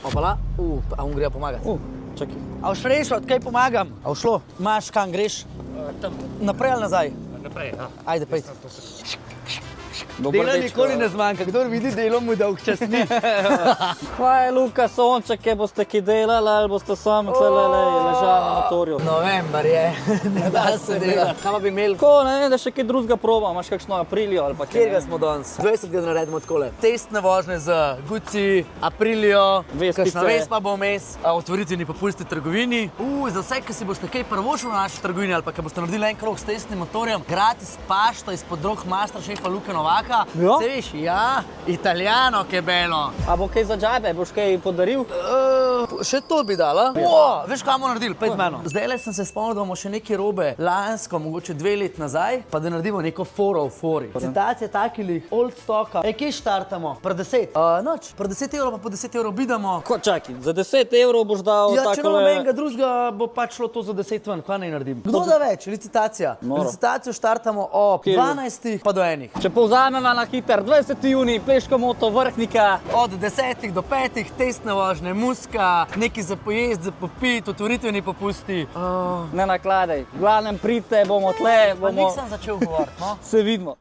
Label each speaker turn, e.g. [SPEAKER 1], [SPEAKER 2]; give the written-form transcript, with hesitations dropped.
[SPEAKER 1] Opala, a on gre pomagati.
[SPEAKER 2] Čakaj.
[SPEAKER 1] A boš rešil, kaj pomagam? A bo šlo? Imaš, kam greš?
[SPEAKER 3] Tam,
[SPEAKER 1] Naprej ali nazaj?
[SPEAKER 3] naprej, ja.
[SPEAKER 1] Ajde, pej.
[SPEAKER 2] Dober
[SPEAKER 1] Dela
[SPEAKER 2] dečko.
[SPEAKER 1] nikoli ne zmanjka, kdor vidi delo mu dolg čas ni.
[SPEAKER 2] Kaj je Luka Sonček, kaj boste ki delali ali boste sami tlele ležali na motorju?
[SPEAKER 1] November je, ne da se dela. Kaj pa bi imeli?
[SPEAKER 2] Tako, ne, da še kaj drugega proba, imaš kakšno Aprilio ali pa kaj.
[SPEAKER 1] Kjer ga smo danes? 20 ga naredimo takole. Testne vožnje z Gucci, Aprilio,
[SPEAKER 2] Vespice.
[SPEAKER 1] kakšna Vespa bo vmes, otvoritveni popusti v trgovini. Za vse, ki si boste kaj prvošli v naši trgovini ali pa ki boste naredili en krog s testnim motorjem, gratis pašto izpod rok Masterchefa Luke Novaka.
[SPEAKER 2] Ja?
[SPEAKER 1] Se veš, ja, Italijano, che bello.
[SPEAKER 2] A bo kaj za džabe, boš kaj podaril?
[SPEAKER 1] Še to bi dala. Veš, kaj bomo naredili? Pej z mano. Zdajle sem se spomnil, da bomo še neke robe lansko, mogoče 2 leti nazaj, pa da naredimo neko foro v fori. Citacije takih old stocka. Kje štartamo? Pri 10? Noč, pri 10 evrov pa po 10 evrov bidamo.
[SPEAKER 2] Ko čakaj, za 10 evrov boš dal
[SPEAKER 1] Ja, če
[SPEAKER 2] takole...
[SPEAKER 1] imamo enega drugega, bo pač šlo to za 10 ven. Kaj naj naredim? Kdo da več? Licitacija.
[SPEAKER 2] Noro.
[SPEAKER 1] Licitacijo štartamo ob
[SPEAKER 2] Kje je?
[SPEAKER 1] 12 pa do 1.
[SPEAKER 2] Če povzameva na hiter, 20. junij, Pleško moto Vrhnika.
[SPEAKER 1] Od 10 do 5, testne vožnje, muska, neki za pojest, za popit, otvoritveni popusti.
[SPEAKER 2] Ne nakladaj, v glavnem pridite, bomo tle,
[SPEAKER 1] Pa
[SPEAKER 2] bomo...
[SPEAKER 1] nisem začel govoriti, no?
[SPEAKER 2] Se vidimo.